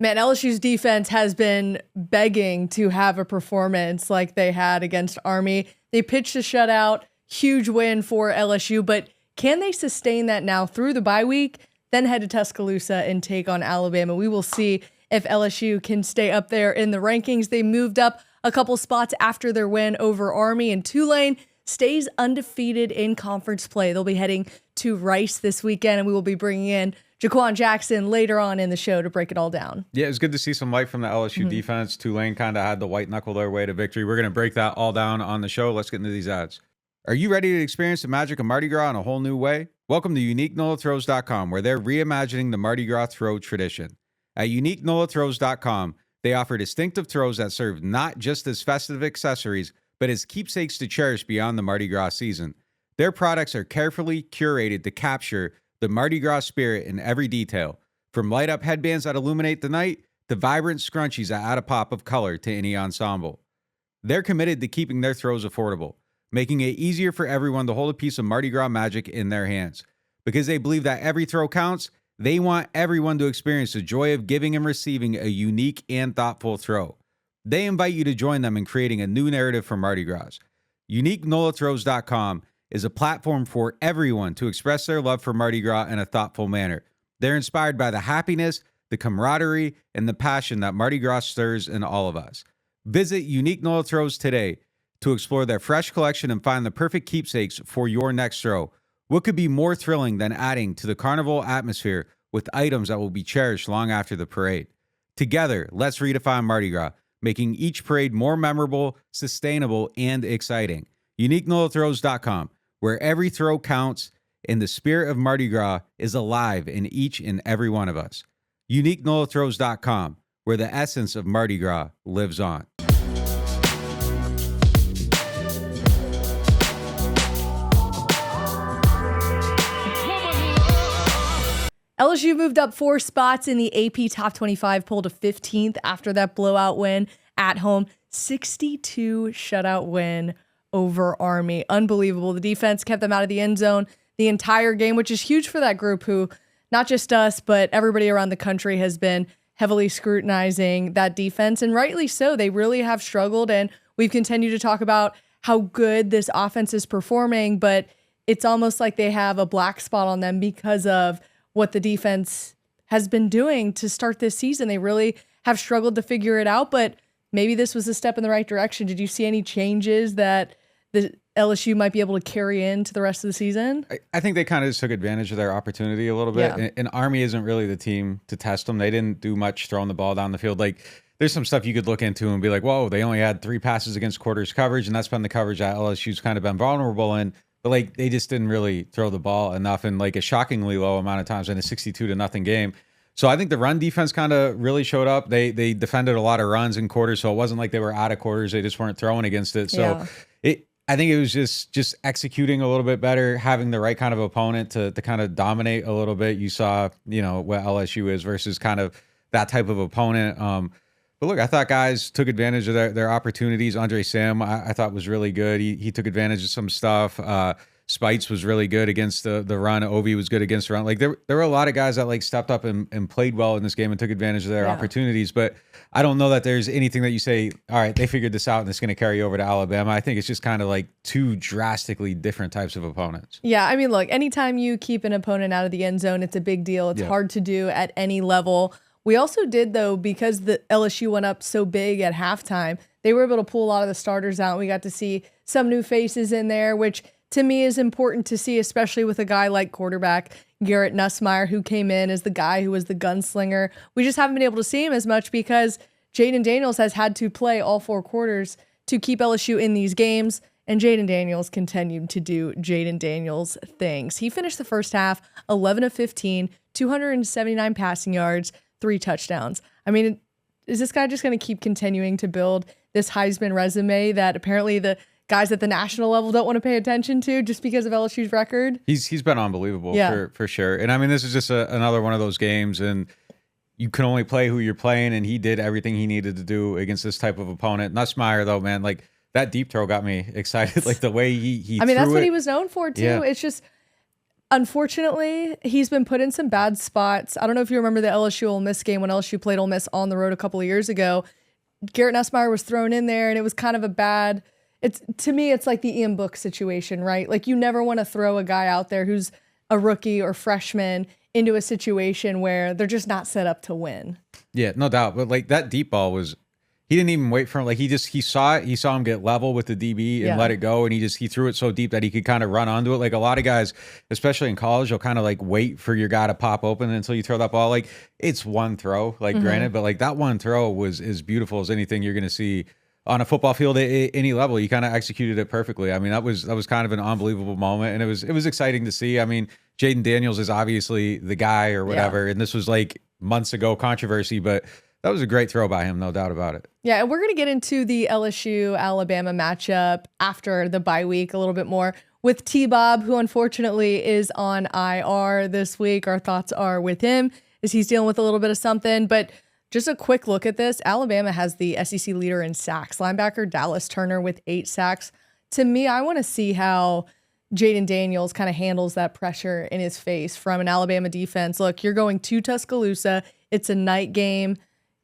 Man, LSU's defense has been begging to have a performance like they had against Army. They pitched a shutout, huge win for LSU, but can they sustain that now through the bye week, then head to Tuscaloosa and take on Alabama? We will see if LSU can stay up there in the rankings. They moved up a couple spots after their win over Army, and Tulane stays undefeated in conference play. They'll be heading to Rice this weekend, and we will be bringing in Jaquan Jackson later on in the show to break it all down. Yeah, it was good to see some light from the LSU defense. Tulane kind of had the white knuckle their way to victory. We're going to break that all down on the show. Let's get into these ads. Are you ready to experience the magic of Mardi Gras in a whole new way? Welcome to UniqueNolaThrows.com, where they're reimagining the Mardi Gras throw tradition. At UniqueNolaThrows.com, they offer distinctive throws that serve not just as festive accessories, but as keepsakes to cherish beyond the Mardi Gras season. Their products are carefully curated to capture the Mardi Gras spirit in every detail, from light-up headbands that illuminate the night to vibrant scrunchies that add a pop of color to any ensemble. They're committed to keeping their throws affordable, making it easier for everyone to hold a piece of Mardi Gras magic in their hands. Because they believe that every throw counts, they want everyone to experience the joy of giving and receiving a unique and thoughtful throw. They invite you to join them in creating a new narrative for Mardi Gras. UniqueNolaThrows.com is a platform for everyone to express their love for Mardi Gras in a thoughtful manner. They're inspired by the happiness, the camaraderie, and the passion that Mardi Gras stirs in all of us. Visit Unique Nola Throws today to explore their fresh collection and find the perfect keepsakes for your next throw. What could be more thrilling than adding to the carnival atmosphere with items that will be cherished long after the parade? Together, let's redefine Mardi Gras, making each parade more memorable, sustainable, and exciting. UniqueNolaThrows.com, where every throw counts and the spirit of Mardi Gras is alive in each and every one of us. UniqueNolaThrows.com, where the essence of Mardi Gras lives on. LSU moved up 4 spots in the AP Top 25 poll to 15th after that blowout win at home. 62 shutout win over Army. Unbelievable. The defense kept them out of the end zone the entire game, which is huge for that group who, not just us, but everybody around the country has been heavily scrutinizing that defense, and rightly so. They really have struggled, and we've continued to talk about how good this offense is performing, but it's almost like they have a black spot on them because of what the defense has been doing to start this season. They really have struggled to figure it out, but maybe this was a step in the right direction. Did you see any changes that the LSU might be able to carry into the rest of the season? I think they kind of just took advantage of their opportunity a little bit. Yeah. And Army isn't really the team to test them. They didn't do much throwing the ball down the field. Like, there's some stuff you could look into and be like, whoa, they only had 3 passes against quarters coverage, and that's been the coverage that LSU's kind of been vulnerable in. But like, they just didn't really throw the ball enough in like a shockingly low amount of times in a 62-0 game. So I think the run defense kind of really showed up. They defended a lot of runs in quarters, so it wasn't like they were out of quarters. They just weren't throwing against it. So I think it was just executing a little bit better, having the right kind of opponent to kind of dominate a little bit. You saw, what LSU is versus kind of that type of opponent. But look, I thought guys took advantage of their opportunities. Andre Sam, I thought was really good. He took advantage of some stuff. Spites was really good against the run. Ovi was good against the run. Like there were a lot of guys that like stepped up and played well in this game and took advantage of their opportunities. But I don't know that there's anything that you say, all right, they figured this out and it's going to carry over to Alabama. I think it's just kind of like 2 drastically different types of opponents. Yeah, I mean, look, anytime you keep an opponent out of the end zone, it's a big deal. It's hard to do at any level. We also did, though, because the LSU went up so big at halftime, they were able to pull a lot of the starters out. We got to see some new faces in there, which to me is important to see, especially with a guy like quarterback Garrett Nussmeier, who came in as the guy who was the gunslinger. We just haven't been able to see him as much because Jayden Daniels has had to play all 4 quarters to keep LSU in these games, and Jayden Daniels continued to do Jayden Daniels things. He finished the first half 11 of 15, 279 passing yards, 3 touchdowns. I mean, is this guy just going to keep continuing to build this Heisman resume that apparently the guys at the national level don't want to pay attention to just because of LSU's record? He's been unbelievable for sure. And I mean, this is just another one of those games, and you can only play who you're playing, and he did everything he needed to do against this type of opponent. Nussmeier, though, man, like that deep throw got me excited. Like the way he I mean, threw that's what it. he was known for, too. Yeah. It's just Unfortunately, he's been put in some bad spots. I don't know if you remember the LSU Ole Miss game when LSU played Ole Miss on the road a couple of years ago. Garrett Nussmeier was thrown in there, and it was kind of a bad. To me, it's like the Ian Book situation, right? Like, you never want to throw a guy out there who's a rookie or freshman into a situation where they're just not set up to win. Yeah, no doubt. But like that deep ball was, he didn't even wait for him. Like he saw it. He saw him get level with the DB and let it go. And he threw it so deep that he could kind of run onto it. Like a lot of guys, especially in college, you'll kind of like wait for your guy to pop open until you throw that ball. Like it's one throw, like granted, but like that one throw was as beautiful as anything you're going to see on a football field at any level. You kind of executed it perfectly. I mean, that was kind of an unbelievable moment. And it was exciting to see. I mean, Jayden Daniels is obviously the guy or whatever. And this was like months ago controversy, but that was a great throw by him, no doubt about it. Yeah, and we're going to get into the LSU-Alabama matchup after the bye week a little bit more with T-Bob, who unfortunately is on IR this week. Our thoughts are with him as he's dealing with a little bit of something. But just a quick look at this. Alabama has the SEC leader in sacks. Linebacker Dallas Turner with 8 sacks. To me, I want to see how Jayden Daniels kind of handles that pressure in his face from an Alabama defense. Look, you're going to Tuscaloosa. It's a night game.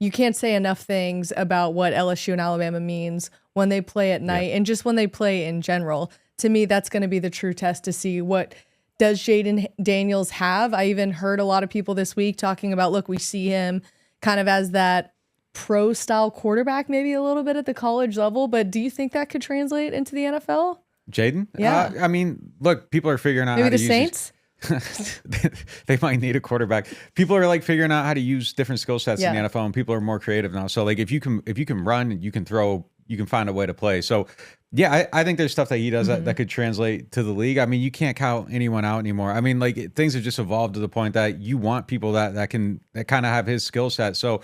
You can't say enough things about what LSU and Alabama means when they play at night and just when they play in general. To me, that's going to be the true test to see what does Jayden Daniels have. I even heard a lot of people this week talking about, look, we see him kind of as that pro-style quarterback, maybe a little bit at the college level, but do you think that could translate into the NFL? Jayden? Yeah. I mean, look, people are figuring out maybe how to the Saints? They might need a quarterback. People are like figuring out how to use different skill sets in the NFL, and people are more creative now. So like if you can run, you can throw, you can find a way to play. So yeah, I think there's stuff that he does that could translate to the league. I mean, you can't count anyone out anymore. I mean, like things have just evolved to the point that you want people that kind of have his skill set. So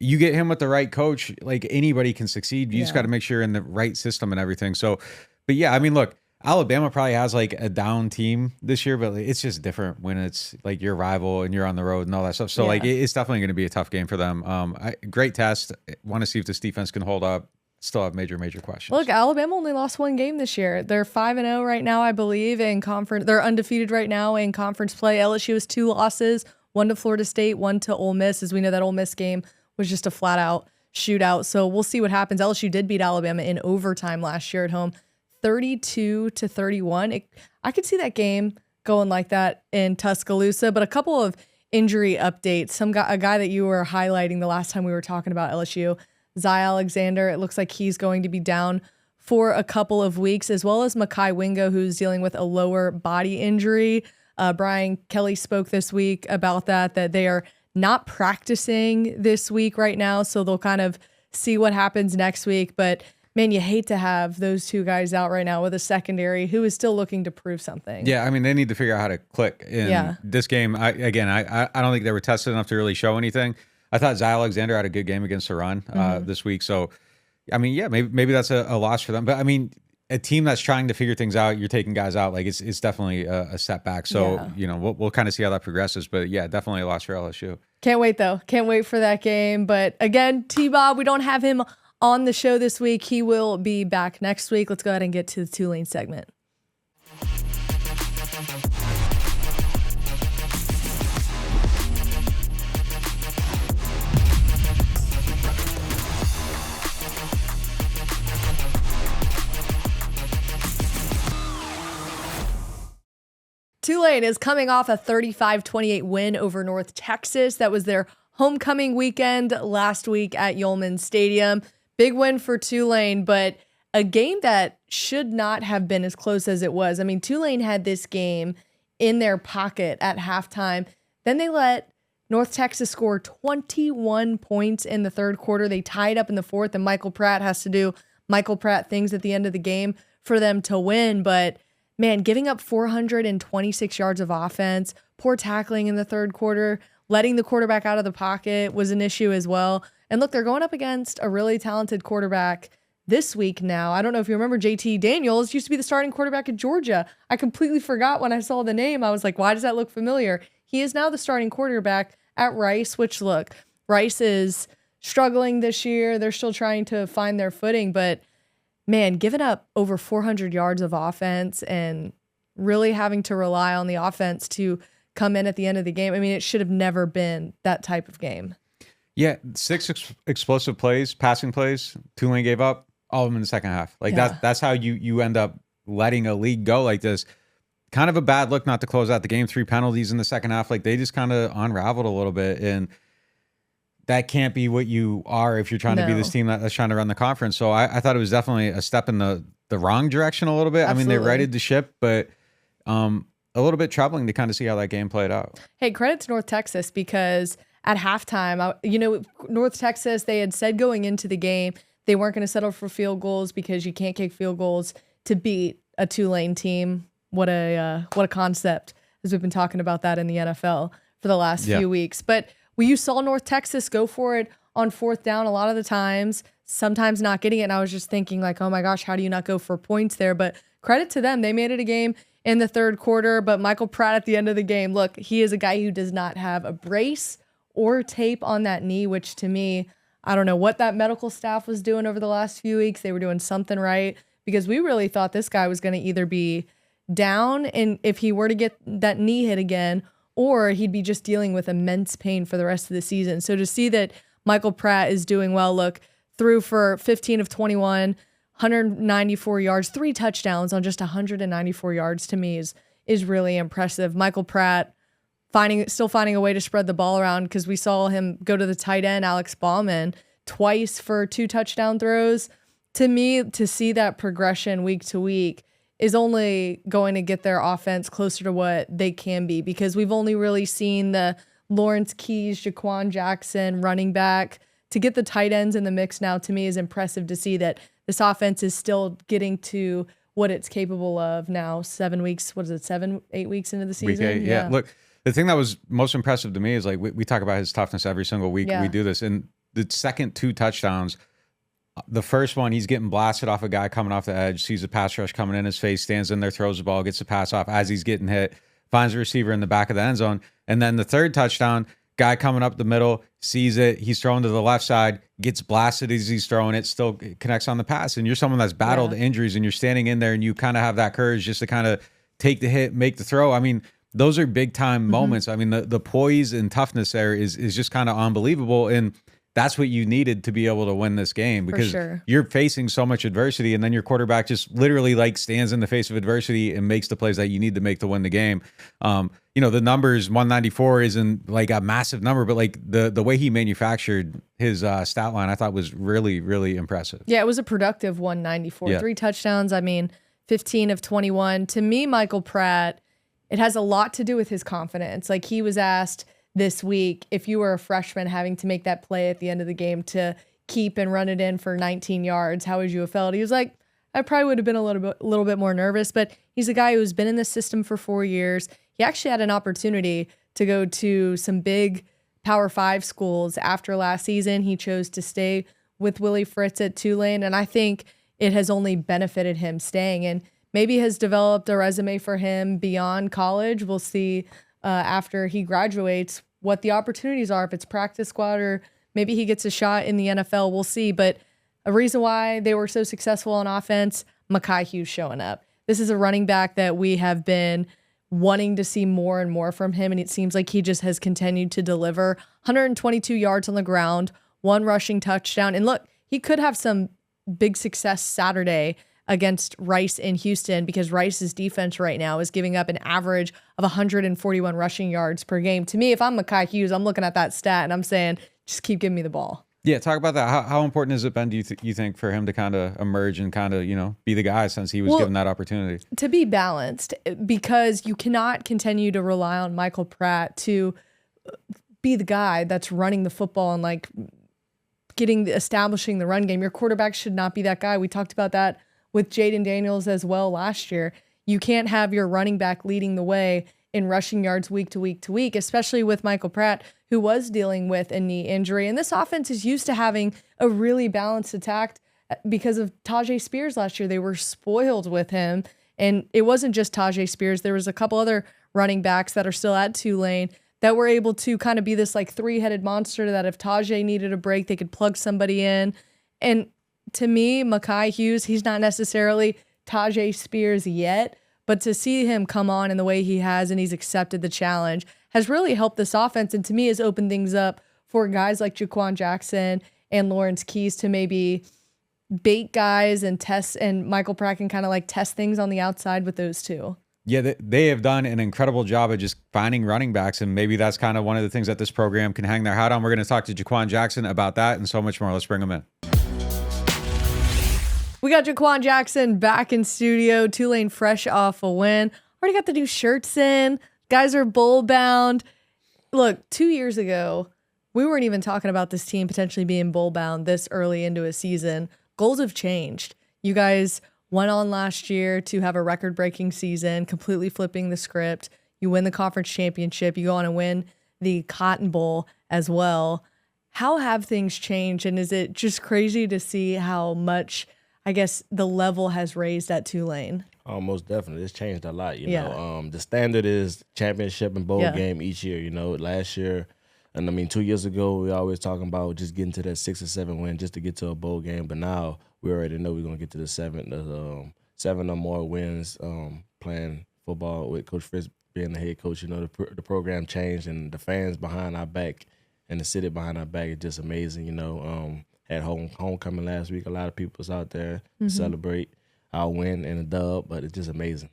you get him with the right coach, like anybody can succeed. You just got to make sure you're in the right system and everything. So, but yeah, I mean, look, Alabama probably has like a down team this year, but it's just different when it's like your rival and you're on the road and all that stuff. So like it's definitely going to be a tough game for them. Great test. Want to see if this defense can hold up. Still have major questions. Look, Alabama only lost 1 game this year. They're 5-0 right now, I believe, in conference. They're undefeated right now in conference play. LSU has 2 losses, 1 to Florida State, 1 to Ole Miss. As we know, that Ole Miss game was just a flat out shootout. So we'll see what happens. LSU did beat Alabama in overtime last year at home, 32-31. I could see that game going like that in Tuscaloosa, but a couple of injury updates. A guy that you were highlighting the last time we were talking about LSU, Zy Alexander, it looks like he's going to be down for a couple of weeks, as well as Mekhi Wingo, who's dealing with a lower body injury. Brian Kelly spoke this week about that they are not practicing this week right now, so they'll kind of see what happens next week. But man, you hate to have those 2 guys out right now with a secondary who is still looking to prove something. Yeah, I mean, they need to figure out how to click in this game. I don't think they were tested enough to really show anything. I thought Zy Alexander had a good game against the run this week. So, I mean, yeah, maybe that's a loss for them. But I mean, a team that's trying to figure things out, you're taking guys out, like it's definitely a setback. So, you know, we'll kind of see how that progresses. But yeah, definitely a loss for LSU. Can't wait, though. Can't wait for that game. But again, T-Bob, we don't have him on the show this week. He will be back next week. Let's go ahead and get to the Tulane segment. Tulane is coming off a 35-28 win over North Texas. That was their homecoming weekend last week at Yulman Stadium. Big win for Tulane, but a game that should not have been as close as it was. I mean, Tulane had this game in their pocket at halftime. Then they let North Texas score 21 points in the third quarter. They tied up in the fourth, and Michael Pratt has to do Michael Pratt things at the end of the game for them to win. But man, giving up 426 yards of offense, poor tackling in the third quarter, letting the quarterback out of the pocket was an issue as well. And look, they're going up against a really talented quarterback this week now. I don't know if you remember Jayden Daniels used to be the starting quarterback at Georgia. I completely forgot when I saw the name. I was like, why does that look familiar? He is now the starting quarterback at Rice, which look, Rice is struggling this year. They're still trying to find their footing, but man, giving up over 400 yards of offense and really having to rely on the offense to come in at the end of the game. I mean, it should have never been that type of game. Yeah, 6 explosive plays, passing plays, Tulane gave up, all of them in the second half. Like that's how you end up letting a league go like this. Kind of a bad look not to close out the game. 3 penalties in the second half. Like they just kind of unraveled a little bit, and that can't be what you are if you're trying to be this team that's trying to run the conference. So I thought it was definitely a step in the wrong direction a little bit. Absolutely. I mean, they righted the ship, but a little bit troubling to kind of see how that game played out. Hey, credit to North Texas, because at halftime, North Texas, they had said going into the game they weren't going to settle for field goals because you can't kick field goals to beat a Tulane team. What a concept, as we've been talking about that in the NFL for the last few weeks. But you saw North Texas go for it on 4th down a lot of the times, sometimes not getting it. And I was just thinking like, oh my gosh, how do you not go for points there? But credit to them. They made it a game in the 3rd quarter. But Michael Pratt at the end of the game, look, he is a guy who does not have a brace or tape on that knee, which to me, I don't know what that medical staff was doing over the last few weeks. They were doing something right, because we really thought this guy was going to either be down, and if he were to get that knee hit again, or he'd be just dealing with immense pain for the rest of the season. So to see that Michael Pratt is doing well, look, threw for 15 of 21, 194 yards, 3 touchdowns on just 194 yards, to me is really impressive. Michael Pratt still finding a way to spread the ball around, because we saw him go to the tight end, Alex Bauman, twice for 2 touchdown throws. To me, to see that progression week to week is only going to get their offense closer to what they can be, because we've only really seen the Lawrence Keys, Jaquan Jackson running back. To get the tight ends in the mix now, to me, is impressive to see that this offense is still getting to what it's capable of now 7 weeks, 8 weeks into the season? Week 8, yeah. Look, the thing that was most impressive to me is like we talk about his toughness every single week. We do this. And the second 2 touchdowns, the first one, he's getting blasted off a guy coming off the edge, sees a pass rush coming in his face, stands in there, throws the ball, gets the pass off as he's getting hit, finds a receiver in the back of the end zone. And then the 3rd touchdown, guy coming up the middle, sees it, he's throwing to the left side, gets blasted as he's throwing it, still connects on the pass. And you're someone that's battled injuries, and you're standing in there, and you kind of have that courage just to kind of take the hit, make the throw. I mean, those are big time moments. I mean, the poise and toughness there is just kind of unbelievable. And that's what you needed to be able to win this game, because you're facing so much adversity, and then your quarterback just literally like stands in the face of adversity and makes the plays that you need to make to win the game. The numbers 194 isn't like a massive number, but like the way he manufactured his stat line, I thought was really, really impressive. Yeah, it was a productive 194. 3 touchdowns. I mean, 15 of 21. To me, Michael Pratt, it has a lot to do with his confidence. Like, he was asked this week, if you were a freshman having to make that play at the end of the game to keep and run it in for 19 yards, how would you have felt? He was like, I probably would have been a little bit more nervous, but he's a guy who's been in the system for 4 years. He actually had an opportunity to go to some big Power 5 schools after last season. He chose to stay with Willie Fritz at Tulane, and I think it has only benefited him staying, and maybe has developed a resume for him beyond college. We'll see after he graduates what the opportunities are, if it's practice squad or maybe he gets a shot in the NFL. We'll see. But a reason why they were so successful on offense, Mekhi Hughes showing up. This is a running back that we have been wanting to see more and more from him, and it seems like he just has continued to deliver. 122 yards on the ground, 1 rushing touchdown. And look, he could have some big success Saturday against Rice in Houston, because Rice's defense right now is giving up an average of 141 rushing yards per game. To me, if I'm Mekhi Hughes, I'm looking at that stat and I'm saying, just keep giving me the ball. Yeah, talk about that. How important has it been, do you think, for him to kind of emerge and kind of, be the guy since he was given that opportunity? To be balanced, because you cannot continue to rely on Michael Pratt to be the guy that's running the football and like establishing the run game. Your quarterback should not be that guy. We talked about that with Jayden Daniels as well last year. You can't have your running back leading the way in rushing yards week to week to week, especially with Michael Pratt, who was dealing with a knee injury. And this offense is used to having a really balanced attack because of Tajay Spears last year. They were spoiled with him. And it wasn't just Tajay Spears. There was a couple other running backs that are still at Tulane that were able to kind of be this like 3-headed monster that if Tajay needed a break, they could plug somebody in. And to me, Mekhi Hughes, he's not necessarily Tajay Spears yet, But to see him come on in the way he has and he's accepted the challenge has really helped this offense. And to me has opened things up for guys like Jaquan Jackson and Lawrence Keys to maybe bait guys and test, and Michael Pratt can kind of like test things on the outside with those two. Yeah, they have done an incredible job of just finding running backs, and maybe that's kind of one of the things that this program can hang their hat on. We're going to talk to Jaquan Jackson about that and so much more. Let's bring him in. We got Jaquan Jackson back in studio. Tulane fresh off a win. Already got the new shirts in. Guys are bowl bound. Look, 2 years ago, we weren't even talking about this team potentially being bowl bound this early into a season. Goals have changed. You guys went on last year to have a record-breaking season, completely flipping the script. You win the conference championship. You go on and win the Cotton Bowl as well. How have things changed? And is it just crazy to see how much, I guess, the level has raised at Tulane? Oh, most definitely. It's changed a lot, you know. The standard is championship and bowl game each year, you know. Last year, and I mean 2 years ago, we always talking about just getting to that 6 or 7 win just to get to a bowl game. But now we already know we're going to get to the 7 or more wins playing football with Coach Fritz being the head coach. You know, the program changed and the fans behind our back and the city behind our back is just amazing, you know. Had homecoming last week. A lot of people was out there to celebrate our win and a dub, but it's just amazing.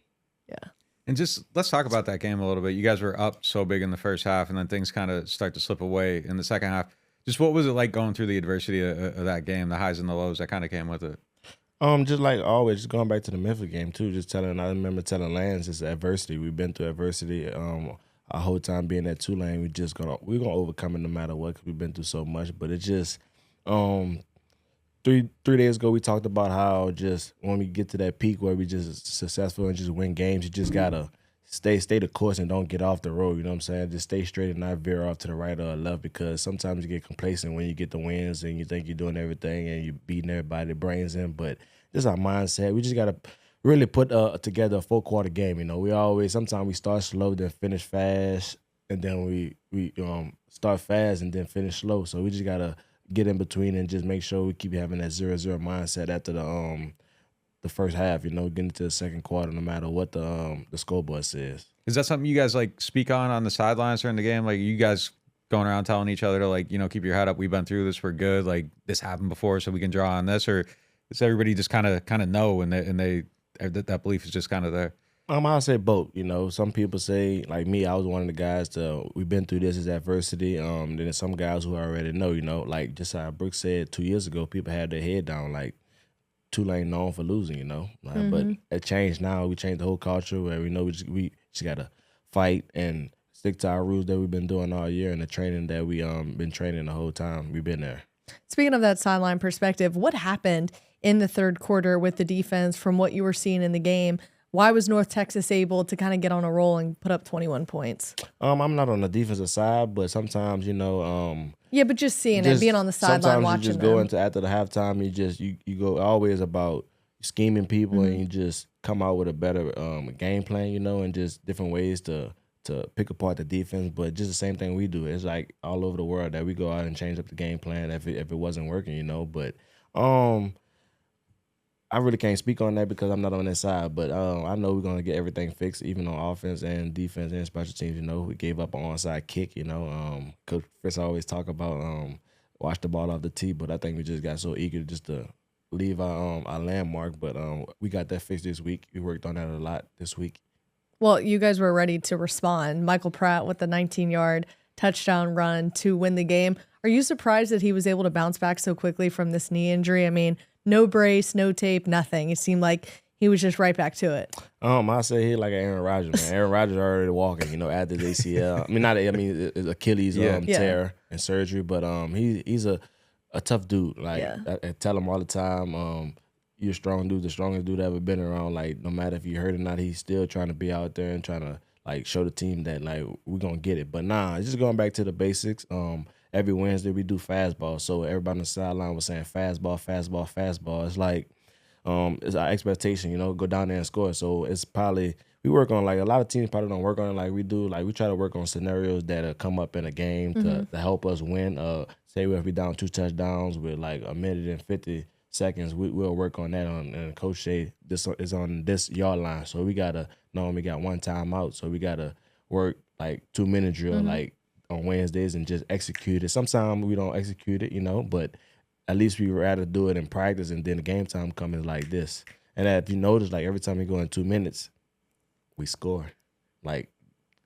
Yeah. And just let's talk about that game a little bit. You guys were up so big in the first half, and then things kind of start to slip away in the second half. Just what was it like going through the adversity of that game, the highs and the lows that kind of came with it? Just like always, just going back to the Memphis game too. I remember telling Lance, it's adversity. We've been through adversity. Our whole time being at Tulane, we're gonna overcome it no matter what because we've been through so much. But it's just 3 days ago we talked about how just when we get to that peak where we just successful and just win games, you just gotta stay the course and don't get off the road. You know what I'm saying? Just stay straight and not veer off to the right or left because sometimes you get complacent when you get the wins and you think you're doing everything and you're beating everybody brains in. But this is our mindset. We just gotta really put together a 4-quarter game. You know, sometimes we start slow then finish fast, and then we start fast and then finish slow. So we just gotta get in between and just make sure we keep having that 0-0 mindset after the first half, you know, getting into the second quarter no matter what the scoreboard says. Is that something you guys like speak on the sidelines during the game? Like you guys going around telling each other to like, you know, keep your head up, we've been through this, we're good, like this happened before so we can draw on this, or does everybody just kind of know and that belief is just kind of there? I'll say both. You know, some people say, like me, I was one of the guys we've been through this as adversity. Then there's some guys who already know, you know, like just how Brooke said 2 years ago, people had their head down, like Tulane known for losing, you know. But it changed now. We changed the whole culture where we know we just got to fight and stick to our rules that we've been doing all year and the training that we been training the whole time we've been there. Speaking of that sideline perspective, what happened in the third quarter with the defense from what you were seeing in the game? Why was North Texas able to kind of get on a roll and put up 21 points? I'm not on the defensive side, but sometimes, you know, yeah, but just seeing it, being on the sideline watching them. Sometimes you just go into after the halftime, you go always about scheming people and you just come out with a better game plan, you know, and just different ways to pick apart the defense. But just the same thing we do. It's like all over the world that we go out and change up the game plan if it wasn't working, you know. But I really can't speak on that because I'm not on that side, but I know we're going to get everything fixed, even on offense and defense and special teams. You know, we gave up an onside kick, you know. Coach Fritz always talk about watch the ball off the tee, but I think we just got so eager just to leave our landmark. But we got that fixed this week. We worked on that a lot this week. Well, you guys were ready to respond. Michael Pratt with the 19-yard touchdown run to win the game. Are you surprised that he was able to bounce back so quickly from this knee injury? I mean, no brace, no tape, nothing. It seemed like he was just right back to it. I say he like Aaron Rodgers, man. Aaron Rodgers already walking, you know, after the ACL. It's Achilles tear and surgery, but he's a tough dude. Like I tell him all the time, you're a strong dude, the strongest dude ever been around. Like no matter if you hurt or not, he's still trying to be out there and trying to like show the team that like we're gonna get it. But it's just going back to the basics. Every Wednesday we do fastball. So everybody on the sideline was saying fastball, fastball, fastball. It's like it's our expectation, you know, go down there and score. So it's probably we work on like a lot of teams probably don't work on it like we do. Like we try to work on scenarios that come up in a game to help us win. Say if we down 2 touchdowns with like a minute and 50 seconds, we'll work on that. And Coach say this is on this yard line, so we gotta normally got one timeout, so we gotta work like 2-minute drill like on Wednesdays and just execute it. Sometimes we don't execute it, but at least we rather do it in practice, and then the game time comes like this. And if you notice, like every time we go in 2 minutes, we score. Like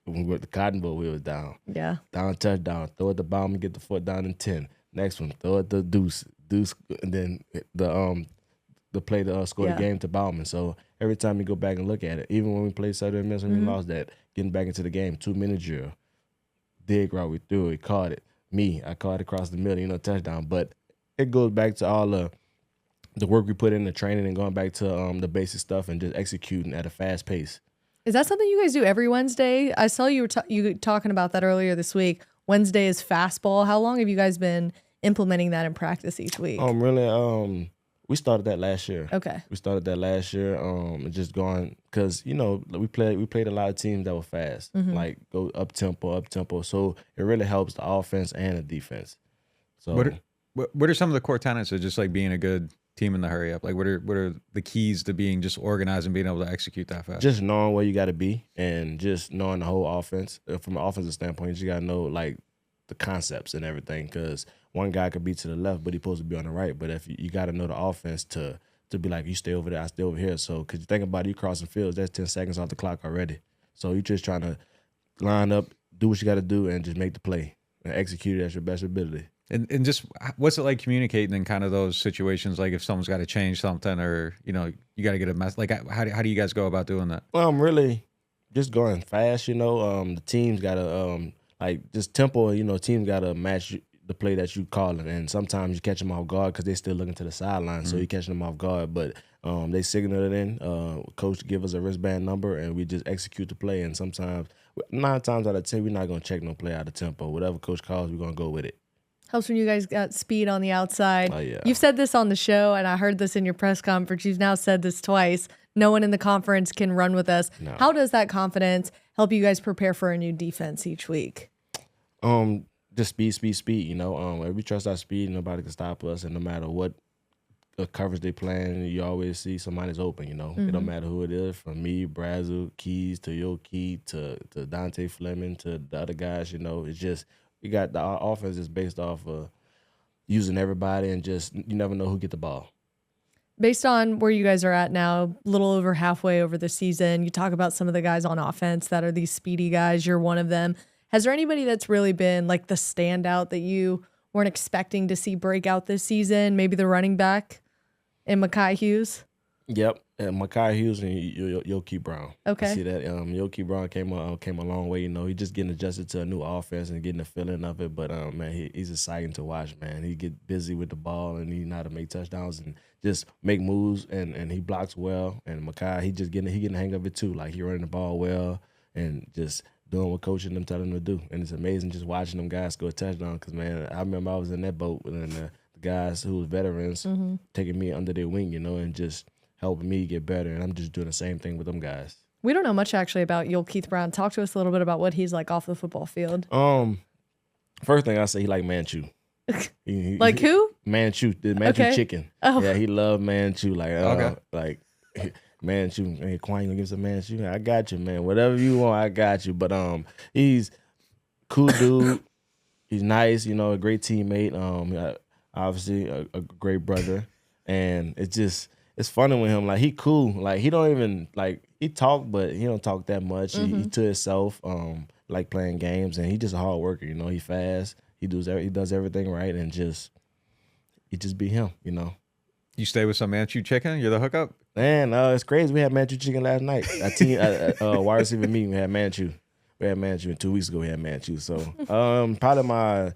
when we were at the Cotton Bowl, we was down. Yeah. Down touchdown, throw it the bomb and get the foot down in 10. Next one, throw it the deuce, and then the play to score the game to Bauman. So every time you go back and look at it, even when we played Saturday Miss and we lost that, getting back into the game, 2-minute drill, dig route, we threw it, caught it. I caught it across the middle, touchdown. But it goes back to all the work we put in the training and going back to the basic stuff and just executing at a fast pace. Is that something you guys do every Wednesday? I saw you were talking about that earlier this week. Wednesday is fastball. How long have you guys been implementing that in practice each week? Really, we started that last year. Okay. We started that last year. Just going because we played a lot of teams that were fast, like go up tempo. So it really helps the offense and the defense. So what are some of the core tenets of just like being a good team in the hurry up? Like what are the keys to being just organized and being able to execute that fast? Just knowing where you got to be and just knowing the whole offense. From an offensive standpoint, you just got to know like the concepts and everything, because one guy could be to the left, but he's supposed to be on the right. But if you got to know the offense to be like, you stay over there, I stay over here. So because you think about it, you crossing fields, that's 10 seconds off the clock already. So you're just trying to line up, do what you got to do, and just make the play and execute it at your best ability. And just what's it like communicating in kind of those situations? Like if someone's got to change something, or you got to get a mess. Like how do you guys go about doing that? Well, I'm really just going fast. The team's got to like just tempo. Teams got to match the play that you calling, and sometimes you catch them off guard because they still looking to the sideline, so you catching them off guard. But they signal it in. Coach give us a wristband number, and we just execute the play. And sometimes, 9 times out of 10, we're not gonna check no play out of tempo. Whatever coach calls, we're gonna go with it. Helps when you guys got speed on the outside. Oh, yeah. You've said this on the show, and I heard this in your press conference. You've now said this twice. No one in the conference can run with us. No. How does that confidence help you guys prepare for a new defense each week? Just speed. If we trust our speed, nobody can stop us. And no matter what coverage they playing, you always see somebody's open, It don't matter who it is, from me, Brazel, Keys, to Yoki, to Dante Fleming, to the other guys, It's just we got the offense is based off of using everybody, and just you never know who get the ball. Based on where you guys are at now, a little over halfway over the season, you talk about some of the guys on offense that are these speedy guys. You're one of them. Has there anybody that's really been like the standout that you weren't expecting to see break out this season? Maybe the running back in Mekhi Hughes? Yep, Mekhi Hughes and Yoki Brown. Okay. You see that? Yoki Brown came a long way. He just getting adjusted to a new offense and getting the feeling of it. But man, he's exciting to watch. Man, he get busy with the ball, and he know how to make touchdowns and just make moves, and he blocks well. And Mekhi, he getting the hang of it too. Like he running the ball well and just doing what coach and them telling him to do. And it's amazing just watching them guys score a touchdown. Because man, I remember I was in that boat, and the guys who was veterans taking me under their wing, and just helping me get better, and I'm just doing the same thing with them guys. We don't know much actually about Keith Brown. Talk to us a little bit about what he's like off the football field. First thing I say, he like Manchu. Like who? Manchu, the Manchu chicken. Oh. Yeah, he loved Manchu. Like Manchu. Hey, Quan, you gonna give us a Manchu? I got you, man. Whatever you want, I got you. But he's cool dude. He's nice. A great teammate. Obviously a great brother, and it's funny with him. Like he cool. Like he don't even he talk, but he don't talk that much. He to himself. Like playing games, and he just a hard worker. He fast. He does everything right, and he just be him. You stay with some Manchu chicken? You're the hookup? Man, it's crazy. We had Manchu chicken last night. Our team, wide receiver meeting, we had Manchu. And 2 weeks ago we had Manchu. So probably my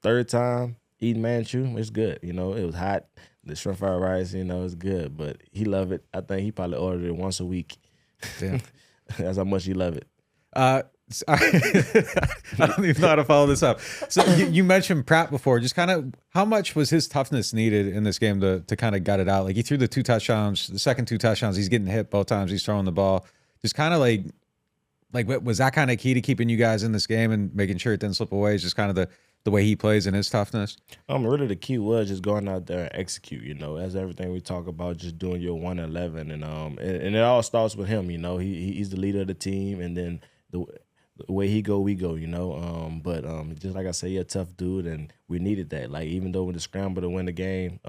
3rd time eating Manchu. It's good. It was hot. The shrimp fried rice, it's good. But he loved it. I think he probably ordered it once a week. Damn. That's how much he loved it. I don't even know how to follow this up. So you mentioned Pratt before. Just kind of how much was his toughness needed in this game to kind of gut it out? Like he threw the 2 touchdowns, the second 2 touchdowns, he's getting hit both times he's throwing the ball. Just kind of like was that kind of key to keeping you guys in this game and making sure it didn't slip away? Is just kind of the way he plays and his toughness? Really the key was just going out there and execute, you know, as everything we talk about, just doing your 111. And it all starts with him, you know. He's the leader of the team, and then the way he go, we go, you know. But just like I say, he's a tough dude, and we needed that. Like, even though with the scramble to win the game,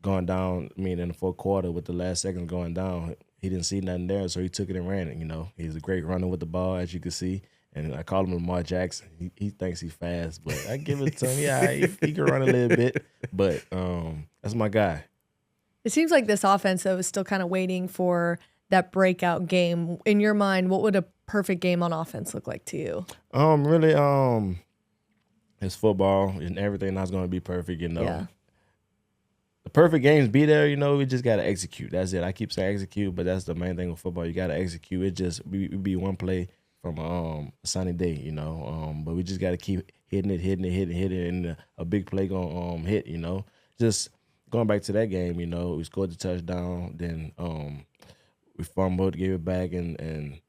going down, in the fourth quarter with the last seconds going down, he didn't see nothing there, so he took it and ran it, you know. He's a great runner with the ball, as you can see. And I call him Lamar Jackson. He thinks he's fast, but I give it to him. Yeah, he can run a little bit, but that's my guy. It seems like this offense, though, is still kind of waiting for that breakout game. In your mind, what would a perfect game on offense look like to you? Really, it's football, and everything that's going to be perfect, you know. Yeah. The perfect games be there, you know. We just got to execute. That's it. I keep saying execute, but that's the main thing with football. You got to execute. It just be one play from a sunny day, you know. But we just got to keep hitting it, and a big play gonna hit, you know. Just going back to that game, you know, we scored the touchdown, then we fumbled, gave it back, and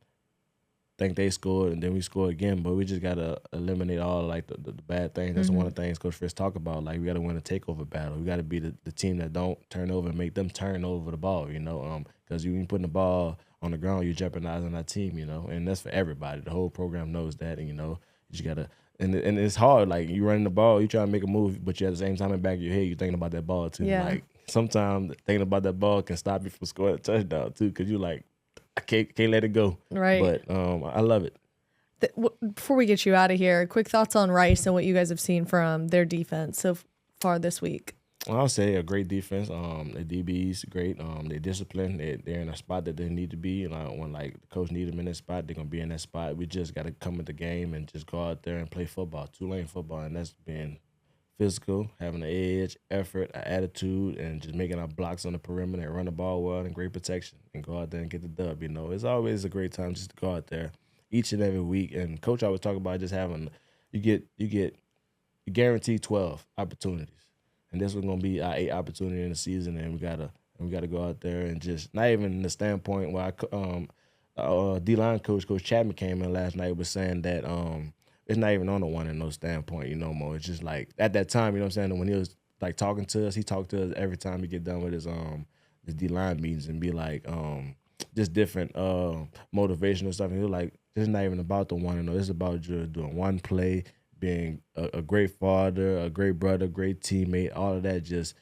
think they scored, and then we scored again. But we just gotta eliminate all like the bad things. That's one of the things Coach Fritz talk about. Like, we gotta win a takeover battle. We gotta be the team that don't turn over and make them turn over the ball, you know. Because you putting the ball on the ground, you're jeopardizing our team, you know, and that's for everybody. The whole program knows that, and you know, you just gotta. And it's hard. Like, you running the ball, you trying to make a move, but you at the same time in the back of your head, you're thinking about that ball too. Yeah. Like, sometimes thinking about that ball can stop you from scoring a touchdown too, because you like, I can't let it go. Right. But I love it. Before we get you out of here, quick thoughts on Rice and what you guys have seen from their defense so far this week. I'll say a great defense. The DB's great. They're disciplined. They're in a spot that they need to be. And when the coach needs them in that spot, they're gonna be in that spot. We just got to come at the game and just go out there and play football, Tulane football, and that's been physical, having an edge, effort, an attitude, and just making our blocks on the perimeter and run the ball well and great protection and go out there and get the dub. You know, it's always a great time just to go out there each and every week. And Coach always talk about just having you guarantee 12 opportunities. And this was gonna be our 8th opportunity in the season, and we gotta go out there and just not even in the standpoint where D-line coach Chapman came in last night was saying that it's not even on the 1-0 standpoint, you know, more. It's just like at that time, you know what I'm saying, when he was like talking to us, he talked to us every time he get done with his D-line meetings and be like just different motivational stuff. And he was like, this is not even about the 1-0. This is about just doing one play, being a great father, a great brother, great teammate, all of that, just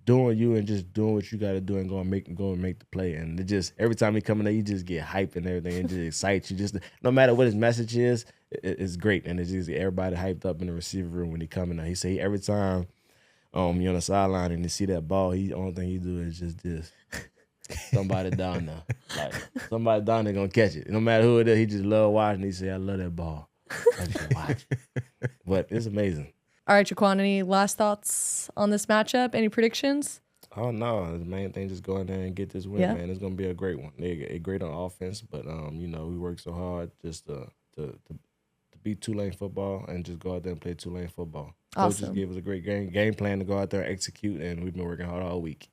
doing you and just doing what you got to do and go and make the play. And it just, every time he come in there, you just get hyped and everything. It just excites you. Just no matter what his message is, it's great. And it's just everybody hyped up in the receiver room when he come in there. He say every time you're on the sideline and you see that ball, the only thing he do is just this. Somebody down there. Like, somebody down there gonna catch it. No matter who it is, he just love watching. He say, I love that ball. I just watch. But it's amazing. All right, Jaquan, any last thoughts on this matchup? Any predictions? Oh, no. The main thing, just go in there and get this win, man. It's going to be a great one. They're great on offense, but, you know, we work so hard just to beat Tulane football and just go out there and play Tulane football. Awesome. Coaches gave us a great game plan to go out there and execute, and we've been working hard all week.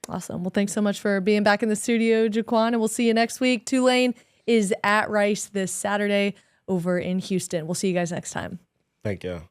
Awesome. Well, thanks so much for being back in the studio, Jaquan, and we'll see you next week. Tulane is at Rice this Saturday over in Houston. We'll see you guys next time. Thank you.